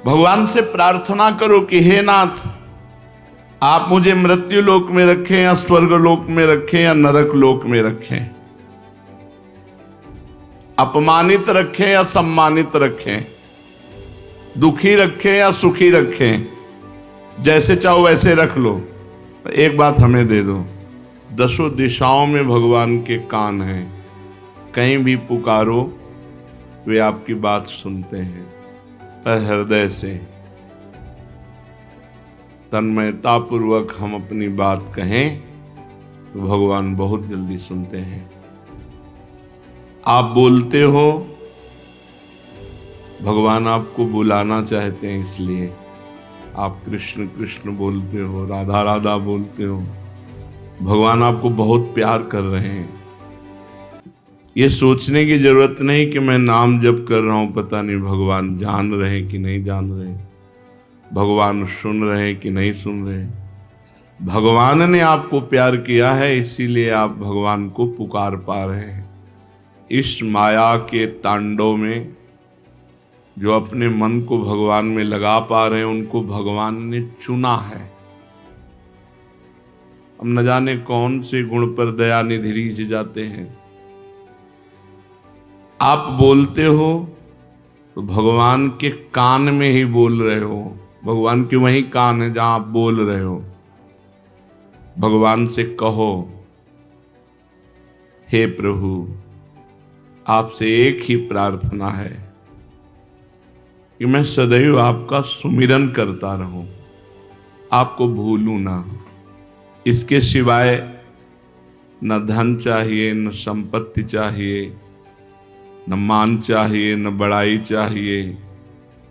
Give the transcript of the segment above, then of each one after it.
भगवान से प्रार्थना करो कि हे नाथ, आप मुझे मृत्यु लोक में रखें या स्वर्ग लोक में रखें या नरक लोक में रखें, अपमानित रखें या सम्मानित रखें, दुखी रखें या सुखी रखें, जैसे चाहो वैसे रख लो। एक बात हमें दे दो, दसों दिशाओं में भगवान के कान हैं, कहीं भी पुकारो वे आपकी बात सुनते हैं। पर हृदय से तन्मयता पूर्वक हम अपनी बात कहें तो भगवान बहुत जल्दी सुनते हैं। आप बोलते हो, भगवान आपको बुलाना चाहते हैं, इसलिए आप कृष्ण कृष्ण बोलते हो, राधा राधा बोलते हो। भगवान आपको बहुत प्यार कर रहे हैं। ये सोचने की जरूरत नहीं कि मैं नाम जप कर रहा हूं, पता नहीं भगवान जान रहे हैं कि नहीं जान रहे, भगवान सुन रहे हैं कि नहीं सुन रहे। भगवान ने आपको प्यार किया है, इसीलिए आप भगवान को पुकार पा रहे हैं। इस माया के तांडव में जो अपने मन को भगवान में लगा पा रहे हैं, उनको भगवान ने चुना है। हम न जाने कौन से गुण पर दया निधि रीझ जाते हैं। आप बोलते हो तो भगवान के कान में ही बोल रहे हो। भगवान के वही कान है जहां आप बोल रहे हो। भगवान से कहो, हे प्रभु, आपसे एक ही प्रार्थना है कि मैं सदैव आपका सुमिरन करता रहूं, आपको भूलूं ना। इसके सिवाय न धन चाहिए, न संपत्ति चाहिए, न मान चाहिए, न बड़ाई चाहिए,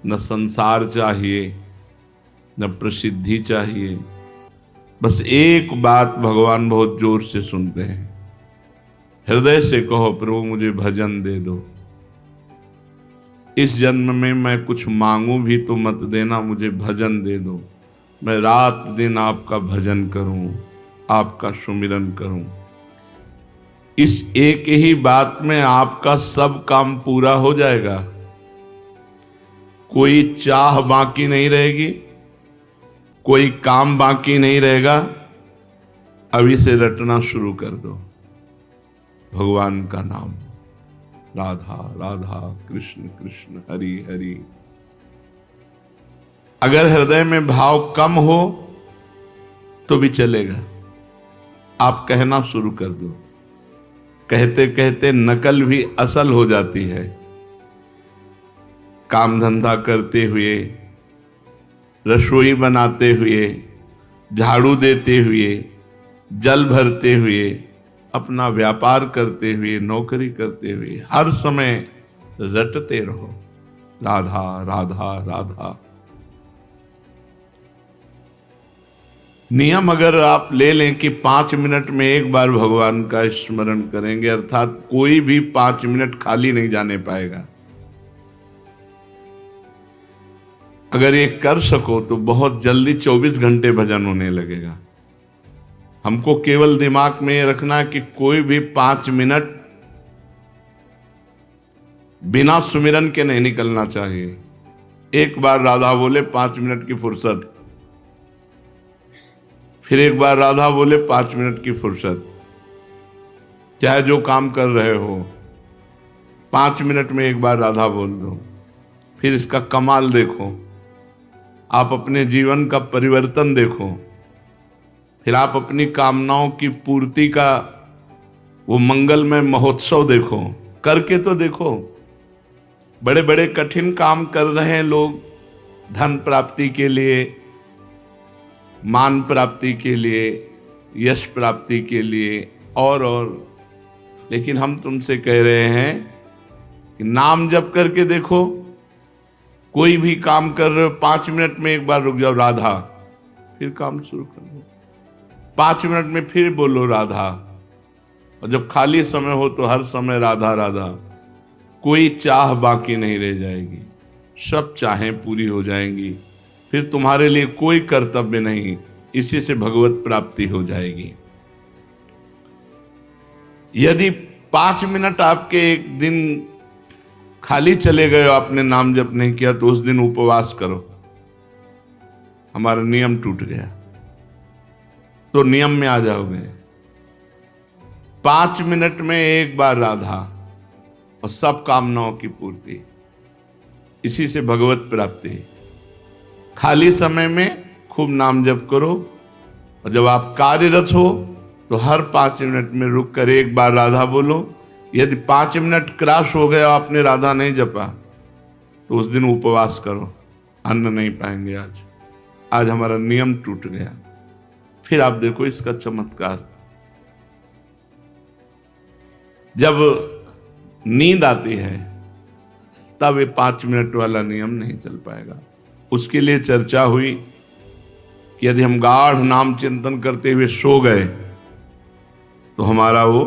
न संसार चाहिए, न प्रसिद्धि चाहिए। बस एक बात भगवान बहुत जोर से सुनते हैं। हृदय से कहो, प्रभु मुझे भजन दे दो। इस जन्म में मैं कुछ मांगू भी तो मत देना, मुझे भजन दे दो। मैं रात दिन आपका भजन करूं, आपका सुमिरन करूं। इस एक ही बात में आपका सब काम पूरा हो जाएगा। कोई चाह बाकी नहीं रहेगी, कोई काम बाकी नहीं रहेगा। अभी से रटना शुरू कर दो भगवान का नाम, राधा राधा कृष्ण कृष्ण हरि हरि। अगर हृदय में भाव कम हो तो भी चलेगा, आप कहना शुरू कर दो। कहते कहते नकल भी असल हो जाती है। काम धंधा करते हुए, रसोई बनाते हुए, झाड़ू देते हुए, जल भरते हुए, अपना व्यापार करते हुए, नौकरी करते हुए, हर समय रटते रहो, राधा राधा राधा। नियम अगर आप ले लें कि 5 मिनट में एक बार भगवान का स्मरण करेंगे, अर्थात कोई भी 5 मिनट खाली नहीं जाने पाएगा। अगर ये कर सको तो बहुत जल्दी 24 घंटे भजन होने लगेगा। हमको केवल दिमाग में ये रखना है कि कोई भी 5 मिनट बिना सुमिरन के नहीं निकलना चाहिए। एक बार राधा बोले 5 मिनट की फुर्सत, फिर एक बार राधा बोले 5 मिनट की फुर्सत। चाहे जो काम कर रहे हो 5 मिनट में एक बार राधा बोल दो, फिर इसका कमाल देखो। आप अपने जीवन का परिवर्तन देखो, फिर आप अपनी कामनाओं की पूर्ति का वो मंगलमय महोत्सव देखो। करके तो देखो। बड़े बड़े कठिन काम कर रहे हैं लोग, धन प्राप्ति के लिए, मान प्राप्ति के लिए, यश प्राप्ति के लिए और लेकिन हम तुमसे कह रहे हैं कि नाम जप करके देखो। कोई भी काम कर रहे हो, 5 मिनट में एक बार रुक जाओ, राधा, फिर काम शुरू कर दो। 5 मिनट में फिर बोलो राधा, और जब खाली समय हो तो हर समय राधा राधा। कोई चाह बाकी नहीं रह जाएगी, सब चाहें पूरी हो जाएंगी। फिर तुम्हारे लिए कोई कर्तव्य नहीं, इसी से भगवत प्राप्ति हो जाएगी। यदि 5 मिनट आपके एक दिन खाली चले गए हो, आपने नाम जप नहीं किया, तो उस दिन उपवास करो। हमारा नियम टूट गया, तो नियम में आ जाओगे। 5 मिनट में एक बार राधा और सब कामनाओं की पूर्ति, इसी से भगवत प्राप्ति। खाली समय में खूब नाम जप करो, और जब आप कार्यरत हो तो हर 5 मिनट में रुक कर एक बार राधा बोलो। यदि 5 मिनट क्रॉस हो गया, आपने राधा नहीं जपा, तो उस दिन उपवास करो, अन्न नहीं पाएंगे। आज हमारा नियम टूट गया। फिर आप देखो इसका चमत्कार। जब नींद आती है तब ये 5 मिनट वाला नियम नहीं चल पाएगा। उसके लिए चर्चा हुई कि यदि हम गाढ़ नाम चिंतन करते हुए सो गए तो हमारा वो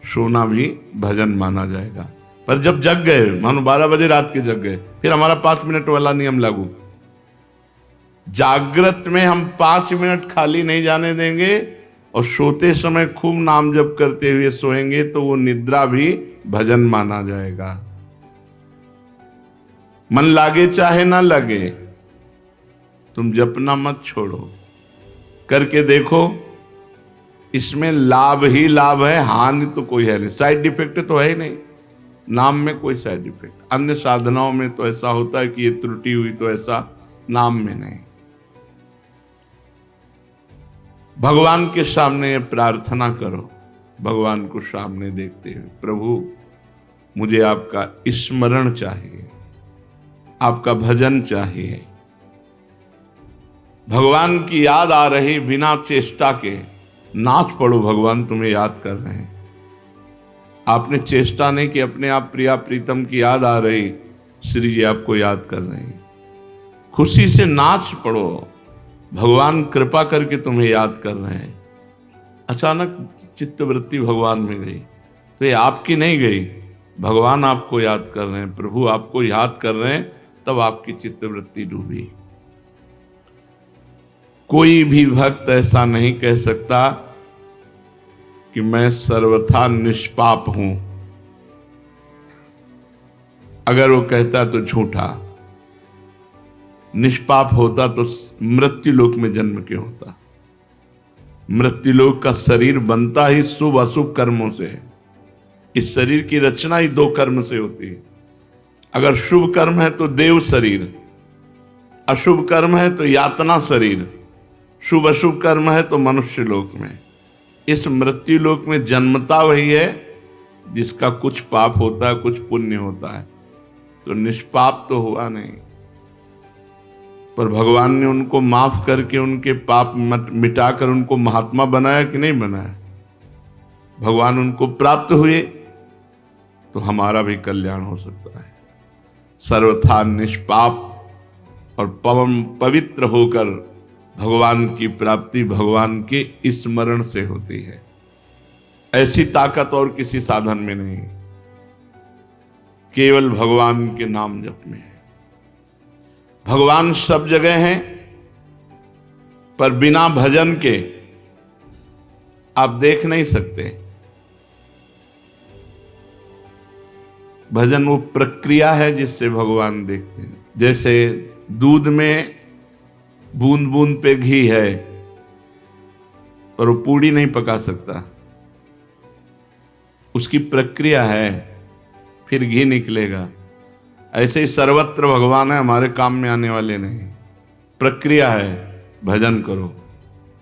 सोना भी भजन माना जाएगा। पर जब जग गए, मानो 12 बजे रात के जग गए, फिर हमारा 5 मिनट वाला नियम लागू। जागृत में हम 5 मिनट खाली नहीं जाने देंगे, और सोते समय खूब नाम जप करते हुए सोएंगे तो वो निद्रा भी भजन माना जाएगा। मन लागे चाहे ना लगे, तुम जपना मत छोड़ो, करके देखो। इसमें लाभ ही लाभ है, हानि तो कोई है नहीं, साइड इफेक्ट तो है ही नहीं। नाम में कोई साइड इफेक्ट, अन्य साधनाओं में तो ऐसा होता है कि ये त्रुटि हुई, तो ऐसा नाम में नहीं। भगवान के सामने प्रार्थना करो, भगवान को सामने देखते हुए, प्रभु मुझे आपका स्मरण चाहिए, आपका भजन चाहिए। भगवान की याद आ रही बिना चेष्टा के, नाच पड़ो, भगवान तुम्हें याद कर रहे हैं। आपने चेष्टा नहीं कि अपने आप प्रिया प्रीतम की याद आ रही, श्री जी आपको याद कर रहे हैं। खुशी से नाच पड़ो, भगवान कृपा करके तुम्हें याद कर रहे हैं। अचानक चित्तवृत्ति भगवान में गई, तो ये आपकी नहीं गई, भगवान आपको याद कर रहे हैं, प्रभु आपको याद कर रहे हैं, तब आपकी चित्तवृत्ति डूबी। कोई भी भक्त ऐसा नहीं कह सकता कि मैं सर्वथा निष्पाप हूं। अगर वो कहता तो झूठा। निष्पाप होता तो मृत्युलोक में जन्म क्यों होता। मृत्युलोक का शरीर बनता ही शुभ अशुभ कर्मों से है। इस शरीर की रचना ही 2 कर्म से होती है। अगर शुभ कर्म है तो देव शरीर, अशुभ कर्म है तो यातना शरीर, शुभ अशुभ कर्म है तो मनुष्य लोक में। इस मृत्यु लोक में जन्मता वही है जिसका कुछ पाप होता है, कुछ पुण्य होता है। तो निष्पाप तो हुआ नहीं, पर भगवान ने उनको माफ करके उनके पाप मिटाकर उनको महात्मा बनाया कि नहीं बनाया। भगवान उनको प्राप्त हुए तो हमारा भी कल्याण हो सकता है। सर्वथा निष्पाप और पवित्र होकर भगवान की प्राप्ति भगवान के स्मरण से होती है। ऐसी ताकत और किसी साधन में नहीं, केवल भगवान के नाम जप में है। भगवान सब जगह हैं, पर बिना भजन के आप देख नहीं सकते। भजन वो प्रक्रिया है जिससे भगवान देखते हैं। जैसे दूध में बूंद बूंद पे घी है, पर वो पूड़ी नहीं पका सकता, उसकी प्रक्रिया है, फिर घी निकलेगा। ऐसे ही सर्वत्र भगवान है, हमारे काम में आने वाले नहीं। प्रक्रिया है, भजन करो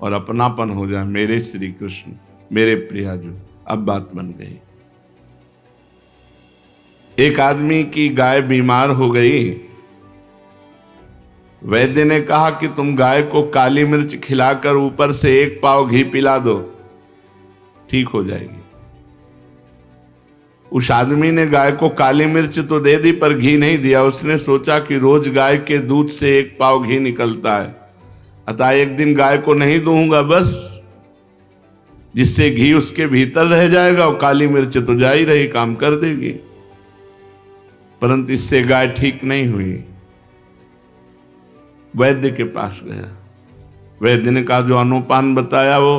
और अपनापन हो जाए, मेरे श्री कृष्ण, मेरे प्रियाजू। अब बात बन गई। एक आदमी की गाय बीमार हो गई। वैद्य ने कहा कि तुम गाय को काली मिर्च खिलाकर ऊपर से 1 पाव घी पिला दो, ठीक हो जाएगी। उस आदमी ने गाय को काली मिर्च तो दे दी, पर घी नहीं दिया। उसने सोचा कि रोज गाय के दूध से 1 पाव घी निकलता है, अतः एक दिन गाय को नहीं दूंगा बस, जिससे घी उसके भीतर रह जाएगा और काली मिर्च तो जा ही रही, काम कर देगी। परंतु इससे गाय ठीक नहीं हुई। वैद्य के पास गया। वैद्य ने कहा जो अनुपान बताया वो,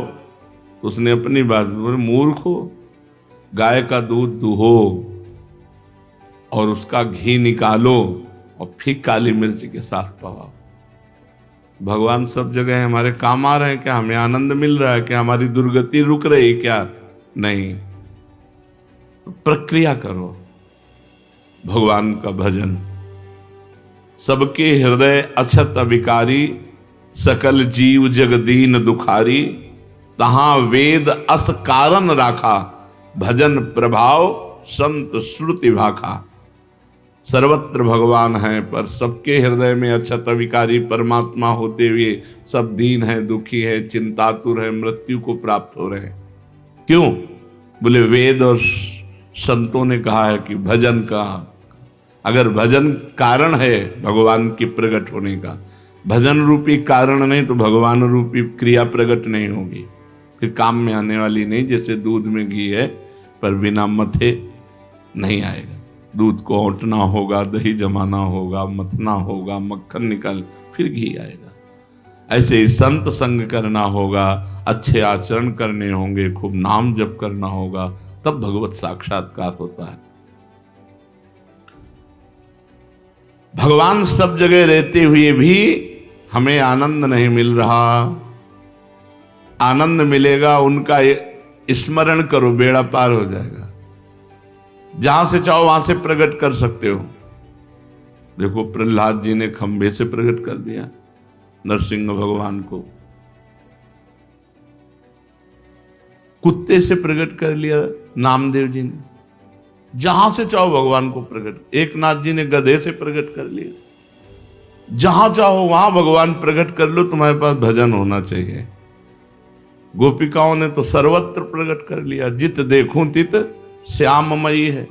उसने अपनी बात बोले, मूर्ख हो, गाय का दूध दुहो और उसका घी निकालो और फिर काली मिर्च के साथ पवाओ। भगवान सब जगह हमारे काम आ रहे हैं क्या? हमें आनंद मिल रहा है क्या? हमारी दुर्गति रुक रही क्या? नहीं। प्रक्रिया करो भगवान का भजन। सबके हृदय अछत अविकारी, सकल जीव जगदीन दुखारी, तहां वेद अस कारण राखा, भजन प्रभाव संत श्रुति भाखा। सर्वत्र भगवान है पर सबके हृदय में अछत अविकारी परमात्मा होते हुए सब दीन है, दुखी है, चिंतातुर है, मृत्यु को प्राप्त हो रहे हैं। क्यों? बोले वेद और संतों ने कहा है कि भजन का, अगर भजन कारण है भगवान की प्रकट होने का, भजन रूपी कारण नहीं तो भगवान रूपी क्रिया प्रकट नहीं होगी, फिर काम में आने वाली नहीं। जैसे दूध में घी है पर बिना मथे नहीं आएगा। दूध को औंटना होगा, दही जमाना होगा, मथना होगा, मक्खन निकल फिर घी आएगा। ऐसे ही संत संग करना होगा, अच्छे आचरण करने होंगे, खूब नाम जप करना होगा, तब भगवत साक्षात्कार होता है। भगवान सब जगह रहते हुए भी हमें आनंद नहीं मिल रहा। आनंद मिलेगा, उनका स्मरण करो, बेड़ा पार हो जाएगा। जहां से चाहो वहां से प्रकट कर सकते हो। देखो प्रहलाद जी ने खंभे से प्रकट कर दिया नरसिंह भगवान को, कुत्ते से प्रकट कर लिया नामदेव जी ने, जहां से चाहो भगवान को प्रकट। एकनाथ जी ने गधे से प्रकट कर लिया। जहां चाहो वहां भगवान प्रकट कर लो, तुम्हारे पास भजन होना चाहिए। गोपिकाओं ने तो सर्वत्र प्रकट कर लिया, जित देखूं तित श्याममयी है।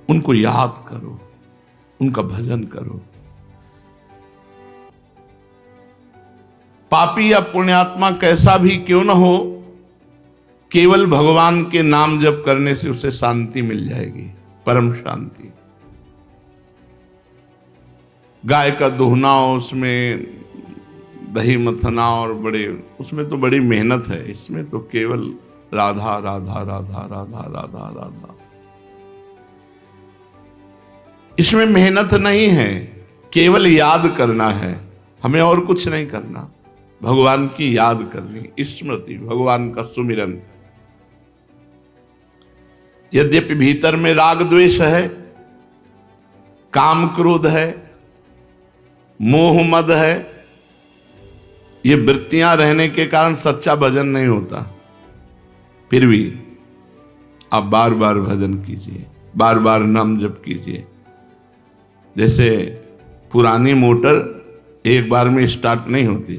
उनको याद करो, उनका भजन करो। पापी या पुण्यात्मा कैसा भी क्यों न हो, केवल भगवान के नाम जप करने से उसे शांति मिल जाएगी, परम शांति। गाय का दुहना, उसमें दही मथना और बड़े, उसमें तो बड़ी मेहनत है। इसमें तो केवल राधा राधा राधा राधा राधा राधा, इसमें मेहनत नहीं है, केवल याद करना है। हमें और कुछ नहीं करना, भगवान की याद करनी, स्मृति, भगवान का सुमिरन। यद्यपि भीतर में राग द्वेष है, काम क्रोध है, मोह मद है, ये वृत्तियां रहने के कारण सच्चा भजन नहीं होता। फिर भी आप बार बार भजन कीजिए, बार बार नाम जप कीजिए। जैसे पुरानी मोटर एक बार में स्टार्ट नहीं होती,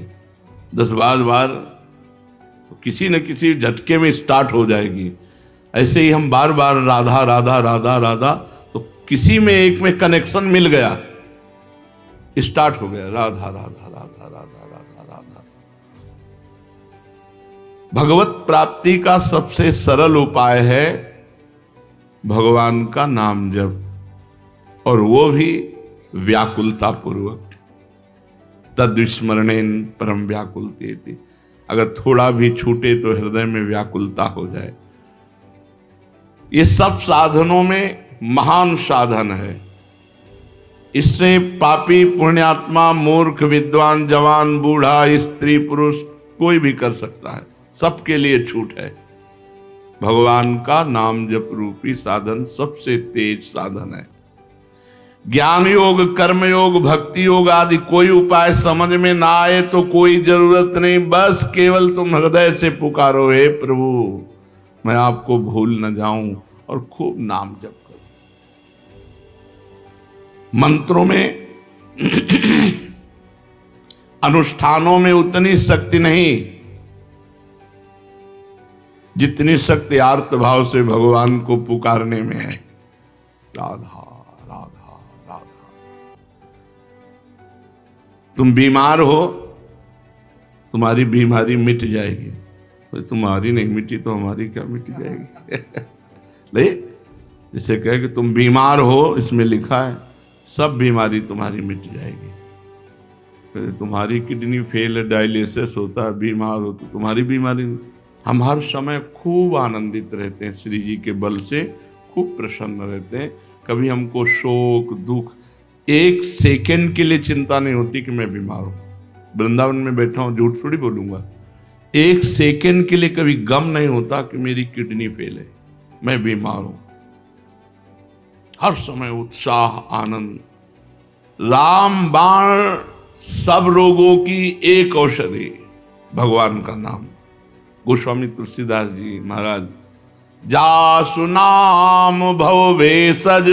10-12 बार किसी न किसी झटके में स्टार्ट हो जाएगी। ऐसे ही हम बार बार राधा राधा राधा राधा, तो किसी में एक में कनेक्शन मिल गया, स्टार्ट हो गया राधा राधा राधा राधा राधा राधा। भगवत प्राप्ति का सबसे सरल उपाय है भगवान का नाम जप, और वो भी व्याकुलता पूर्वक। तद्विस्मरणेन परम व्याकुलते। अगर थोड़ा भी छूटे तो हृदय में व्याकुलता हो जाए। ये सब साधनों में महान साधन है। इससे पापी पुण्यात्मा, मूर्ख, विद्वान, जवान, बूढ़ा, स्त्री, पुरुष कोई भी कर सकता है, सबके लिए छूट है। भगवान का नाम जप रूपी साधन सबसे तेज साधन है। ज्ञान योग, कर्म योग, भक्ति योग आदि कोई उपाय समझ में ना आए तो कोई जरूरत नहीं, बस केवल तुम हृदय से पुकारो, हे प्रभु मैं आपको भूल न जाऊं, और खूब नाम जप करो। मंत्रों में अनुष्ठानों में उतनी शक्ति नहीं जितनी शक्ति आर्त भाव से भगवान को पुकारने में है। राधा राधा राधा। तुम बीमार हो, तुम्हारी बीमारी मिट जाएगी। तो तुम्हारी नहीं मिटी तो हमारी क्या मिट जाएगी? नहीं, जैसे कहे कि तुम बीमार हो, इसमें लिखा है सब बीमारी तुम्हारी मिट जाएगी। तुम्हारी किडनी फेल है, डायलिसिस होता है, बीमार हो तो तुम्हारी बीमारी। हम हर समय खूब आनंदित रहते हैं, श्री जी के बल से खूब प्रसन्न रहते हैं। कभी हमको शोक दुख, एक सेकंड के लिए चिंता नहीं होती कि मैं बीमार हूं। वृंदावन में बैठा हूं, झूठ थोड़ी बोलूंगा, एक सेकंड के लिए कभी गम नहीं होता कि मेरी किडनी फेल है, मैं बीमार हूं। हर समय उत्साह, आनंद। राम बाण सब रोगों की एक औषधि, भगवान का नाम। गोस्वामी तुलसीदास जी महाराज, जासु नाम भव भेषज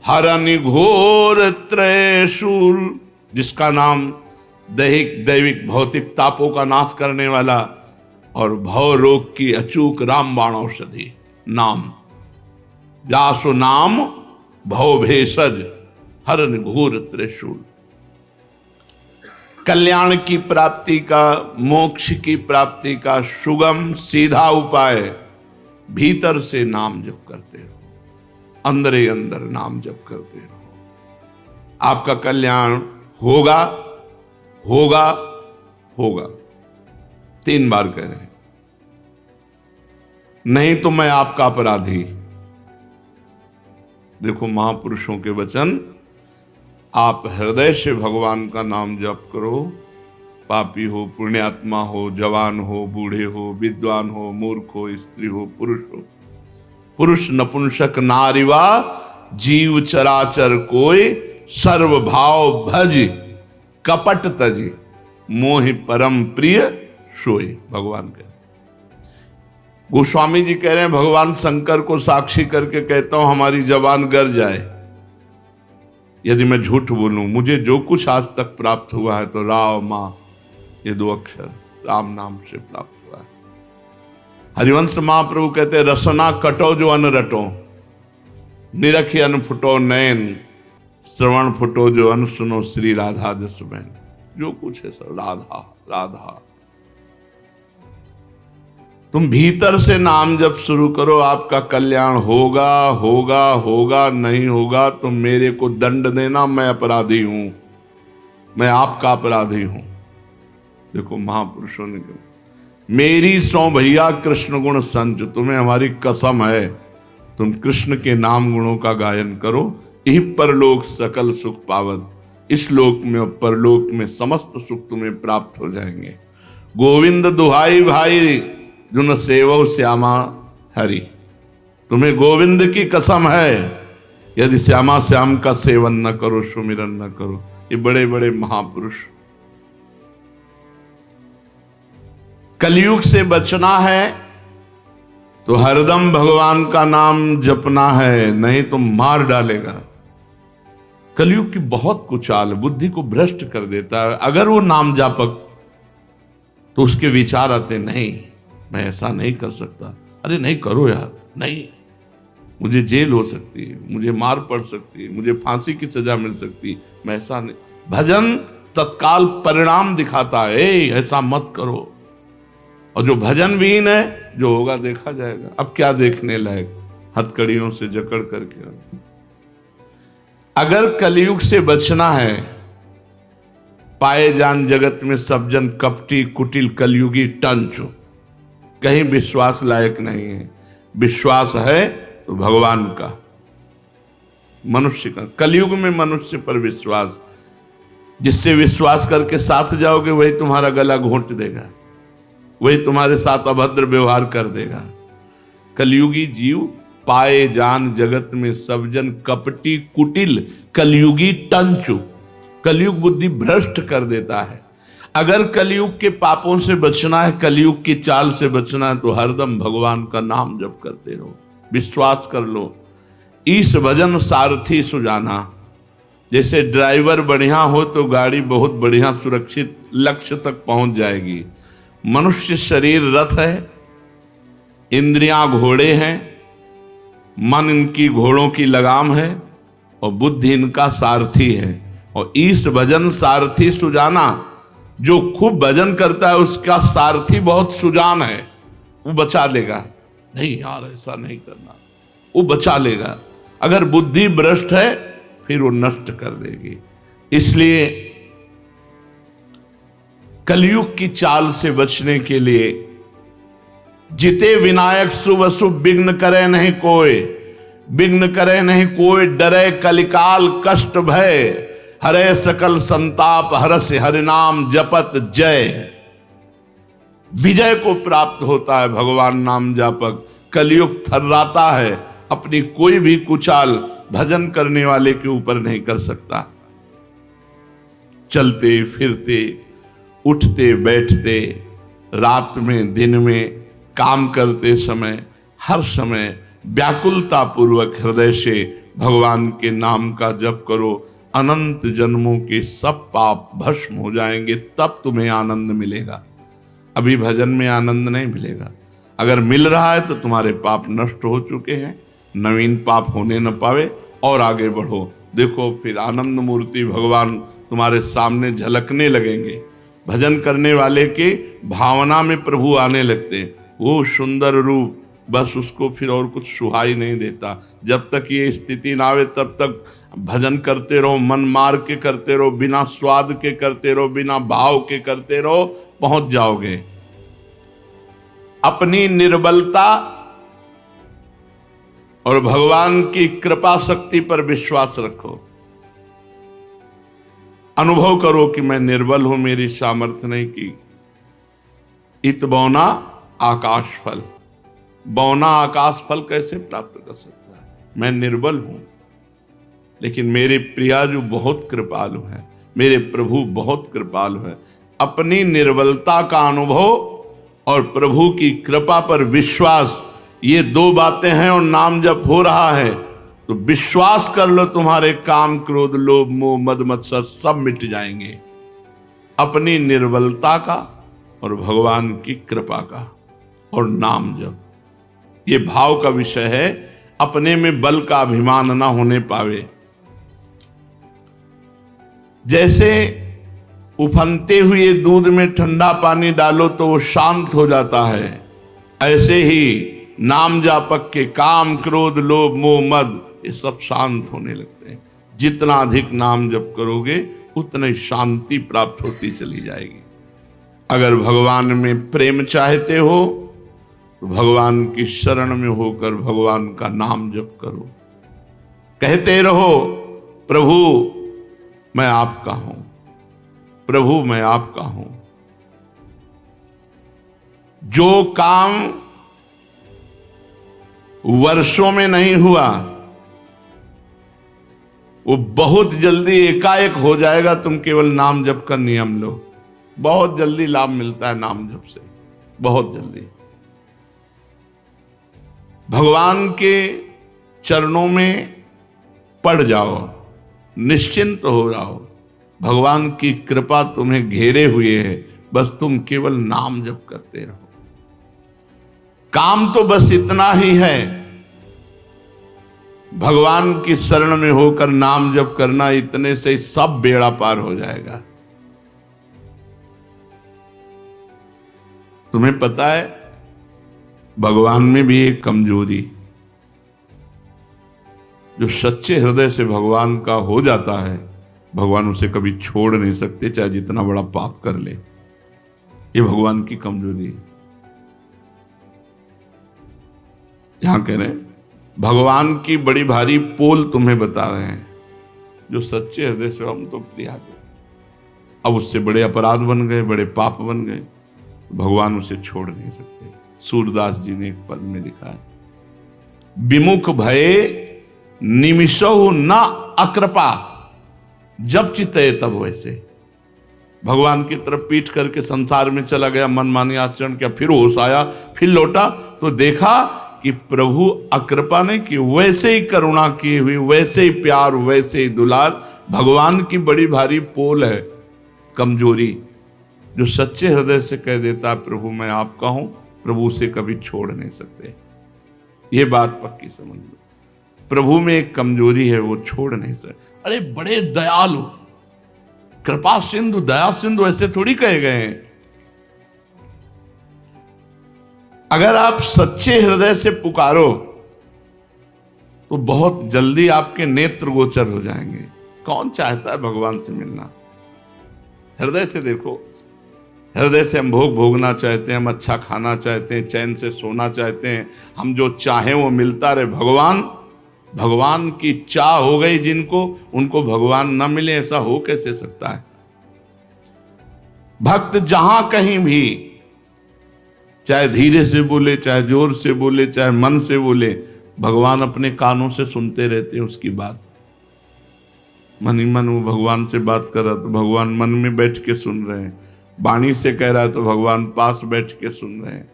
हरन घोर त्रयशूल, जिसका नाम दैहिक दैविक भौतिक तापों का नाश करने वाला और भव रोग की अचूक रामबाण औषधि नाम। जासु नाम भव भेषज हरन घोर त्रिशूल। कल्याण की प्राप्ति का, मोक्ष की प्राप्ति का सुगम सीधा उपाय, भीतर से नाम जप करते रहो, अंदरे अंदर नाम जप करते रहो। आपका कल्याण होगा होगा होगा। 3 बार कह रहे हैं, नहीं तो मैं आपका अपराधी। देखो महापुरुषों के वचन, आप हृदय से भगवान का नाम जप करो, पापी हो, पुण्यात्मा हो, जवान हो, बूढ़े हो, विद्वान हो, मूर्ख हो, स्त्री हो, पुरुष नपुंसक नारीवा, जीव चराचर कोई, सर्व भाव भज कपट तज, मोहि परम प्रिय सोई। भगवान कह, गोस्वामी जी कह रहे हैं, भगवान शंकर को साक्षी करके कहता हूं, हमारी जबान गर जाए यदि मैं झूठ बोलूं। मुझे जो कुछ आज तक प्राप्त हुआ है तो राम मां, ये 2 अक्षर राम नाम से प्राप्त हुआ है। हरिवंश महाप्रभु कहते हैं, रसना कटो जो अन रटो, निरखी अन फुटो नयन, श्रवण फुटो जो अन सुनो, श्री राधा जस बहन। जो कुछ है सब राधा राधा। तुम भीतर से नाम जब शुरू करो, आपका कल्याण होगा होगा होगा। नहीं होगा तो मेरे को दंड देना, मैं अपराधी हूं, मैं आपका अपराधी हूं। देखो महापुरुषों ने कहा, मेरी सौ भैया कृष्ण गुण संच, तुम्हें हमारी कसम है, तुम कृष्ण के नाम गुणों का गायन करो, यही परलोक सकल सुख पावत। इस लोक में और परलोक में समस्त सुख तुम्हें प्राप्त हो जाएंगे। गोविंद दुहाई भाई जुन सेवो श्यामा हरि, तुम्हें गोविंद की कसम है, यदि श्यामा श्याम का सेवन न करो, सुमिरन न करो। ये बड़े बड़े महापुरुष। कलयुग से बचना है तो हरदम भगवान का नाम जपना है, नहीं तो मार डालेगा। कलयुग की बहुत कुचाल बुद्धि को भ्रष्ट कर देता है। अगर वो नाम जापक, तो उसके विचार आते, नहीं मैं ऐसा नहीं कर सकता, अरे नहीं करो यार, नहीं, मुझे जेल हो सकती है, मुझे मार पड़ सकती है, मुझे फांसी की सजा मिल सकती है, मैं ऐसा नहीं। भजन तत्काल परिणाम दिखाता है, ऐसा मत करो। और जो भजन विहीन है, जो होगा देखा जाएगा। अब क्या देखने लायक, हथकड़ियों से जकड़ करके। अगर कलयुग से बचना है, पाए जान जगत में सब जन कपटी कुटिल कलयुगी टंच, कहीं विश्वास लायक नहीं है। विश्वास है तो भगवान का, मनुष्य का। कलयुग में मनुष्य पर विश्वास, जिससे विश्वास करके साथ जाओगे वही तुम्हारा गला घोंट देगा, वही तुम्हारे साथ अभद्र व्यवहार कर देगा। कलयुगी जीव पाए जान जगत में सब जन कपटी कुटिल कलयुगी टंचु, कलयुग बुद्धि भ्रष्ट कर देता है। अगर कलयुग के पापों से बचना है, कलयुग की चाल से बचना है, तो हरदम भगवान का नाम जप करते रहो, विश्वास कर लो। ईश भजन सारथी सुजाना, जैसे ड्राइवर बढ़िया हो तो गाड़ी बहुत बढ़िया सुरक्षित लक्ष्य तक पहुंच जाएगी। मनुष्य शरीर रथ है, इंद्रियां घोड़े हैं, मन इनकी घोड़ों की लगाम है और बुद्धि इनका सारथी है। और ईश भजन सारथी सुजाना, जो खूब भजन करता है उसका सारथी बहुत सुजान है, वो बचा लेगा। नहीं यार ऐसा नहीं करना, वो बचा लेगा। अगर बुद्धि भ्रष्ट है फिर वो नष्ट कर देगी। इसलिए कलयुग की चाल से बचने के लिए जिते विनायक शुभ अशुभ विघ्न करे नहीं कोई, विघ्न करे नहीं कोई, डरे कलिकाल कष्ट भय, हरे सकल संताप हरस हरिनाम जपत जय। विजय को प्राप्त होता है भगवान नाम जापक। कलयुग थर्राता है, अपनी कोई भी कुचाल भजन करने वाले के ऊपर नहीं कर सकता। चलते फिरते, उठते बैठते, रात में दिन में, काम करते समय, हर समय व्याकुलता पूर्वक हृदय से भगवान के नाम का जप करो। अनंत जन्मों के सब पाप भस्म हो जाएंगे, तब तुम्हें आनंद मिलेगा। अभी भजन में आनंद नहीं मिलेगा। अगर मिल रहा है तो तुम्हारे पाप नष्ट हो चुके हैं, नवीन पाप होने न पावे और आगे बढ़ो। देखो फिर आनंद मूर्ति भगवान तुम्हारे सामने झलकने लगेंगे। भजन करने वाले के भावना में प्रभु आने लगते हैं। वो सुंदर रूप, बस उसको फिर और कुछ सुहाई नहीं देता। जब तक ये स्थिति ना आवे तब तक भजन करते रहो, मन मार के करते रहो, बिना स्वाद के करते रहो, बिना भाव के करते रहो, पहुंच जाओगे। अपनी निर्बलता और भगवान की कृपा शक्ति पर विश्वास रखो। अनुभव करो कि मैं निर्बल हूं, मेरी सामर्थ्य नहीं की। इत बौना आकाश फल, बौना आकाश फल कैसे प्राप्त कर सकता है? मैं निर्बल हूं, लेकिन मेरे प्रिया जो बहुत कृपालु है, मेरे प्रभु बहुत कृपालु है। अपनी निर्बलता का अनुभव और प्रभु की कृपा पर विश्वास, ये दो बातें हैं और नाम जप हो रहा है तो विश्वास कर लो, तुम्हारे काम क्रोध लोभ मोह मद मत्सर सब मिट जाएंगे। अपनी निर्बलता का और भगवान की कृपा का और नाम जप, ये भाव का विषय है। अपने में बल का अभिमान ना होने पावे। जैसे उफनते हुए दूध में ठंडा पानी डालो तो वो शांत हो जाता है, ऐसे ही नाम जापक के काम क्रोध लोभ मोह मद ये सब शांत होने लगते हैं। जितना अधिक नाम जप करोगे उतनी शांति प्राप्त होती चली जाएगी। अगर भगवान में प्रेम चाहते हो तो भगवान की शरण में होकर भगवान का नाम जप करो। कहते रहो, प्रभु मैं आपका हूं, प्रभु मैं आपका हूं। जो काम वर्षों में नहीं हुआ वो बहुत जल्दी एकाएक हो जाएगा। तुम केवल नाम जप का नियम लो, बहुत जल्दी लाभ मिलता है नाम जप से, बहुत जल्दी। भगवान के चरणों में पड़ जाओ, निश्चिंत हो जाओ। भगवान की कृपा तुम्हें घेरे हुए है, बस तुम केवल नाम जप करते रहो। काम तो बस इतना ही है, भगवान की शरण में होकर नाम जप करना, इतने से सब बेड़ा पार हो जाएगा। तुम्हें पता है भगवान में भी एक कमजोरी, जो सच्चे हृदय से भगवान का हो जाता है, भगवान उसे कभी छोड़ नहीं सकते, चाहे जितना बड़ा पाप कर ले। ये भगवान की कमजोरी है। यहां कह रहे हैं भगवान की बड़ी भारी पोल तुम्हें बता रहे हैं। जो सच्चे हृदय से हम तो प्रिया दो, अब उससे बड़े अपराध बन गए, बड़े पाप बन गए, भगवान उसे छोड़ नहीं सकते। सूरदास जी ने एक पद में लिखा है, विमुख भये निमिषो न अकृपा, जब चित्ते तब वैसे। भगवान की तरफ पीठ करके संसार में चला गया, मनमानी आचरण किया, फिर होश आया, फिर लौटा तो देखा कि प्रभु अकृपा नहीं की, वैसे ही करुणा की हुई, वैसे ही प्यार, वैसे ही दुलार। भगवान की बड़ी भारी पोल है कमजोरी। जो सच्चे हृदय से कह देता है प्रभु मैं आपका हूं, प्रभु उसे कभी छोड़ नहीं सकते। ये बात पक्की समझ लो। प्रभु में एक कमजोरी है, वो छोड़ नहीं सकते। अरे बड़े दयालु, कृपा सिंधु, दया सिंधु, ऐसे थोड़ी कहे गए हैं। अगर आप सच्चे हृदय से पुकारो तो बहुत जल्दी आपके नेत्र गोचर हो जाएंगे। कौन चाहता है भगवान से मिलना? हृदय से देखो। हृदय से हम भोग भोगना चाहते हैं, हम अच्छा खाना चाहते हैं, चैन से सोना चाहते हैं, हम जो चाहें वो मिलता रहे। भगवान की चाह हो गई जिनको, उनको भगवान न मिले, ऐसा हो कैसे सकता है? भक्त जहां कहीं भी, चाहे धीरे से बोले, चाहे जोर से बोले, चाहे मन से बोले, भगवान अपने कानों से सुनते रहते हैं उसकी बात। मन ही मन वो भगवान से बात कर रहा तो भगवान मन में बैठ के सुन रहे हैं, वाणी से कह रहा है तो भगवान पास बैठ के सुन रहे हैं।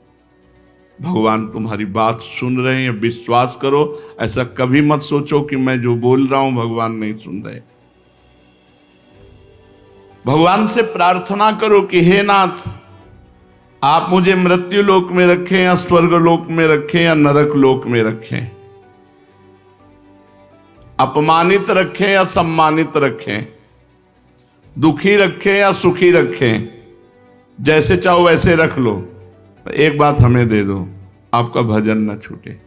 भगवान तुम्हारी बात सुन रहे हैं, विश्वास करो। ऐसा कभी मत सोचो कि मैं जो बोल रहा हूं भगवान नहीं सुन रहे। भगवान से प्रार्थना करो कि हे नाथ, आप मुझे मृत्यु लोक में रखें या स्वर्ग लोक में रखें या नरक लोक में रखें, अपमानित रखें या सम्मानित रखें, दुखी रखें या सुखी रखें, जैसे चाहो वैसे रख लो। एक बात हमें दे दो, आपका भजन न छूटे।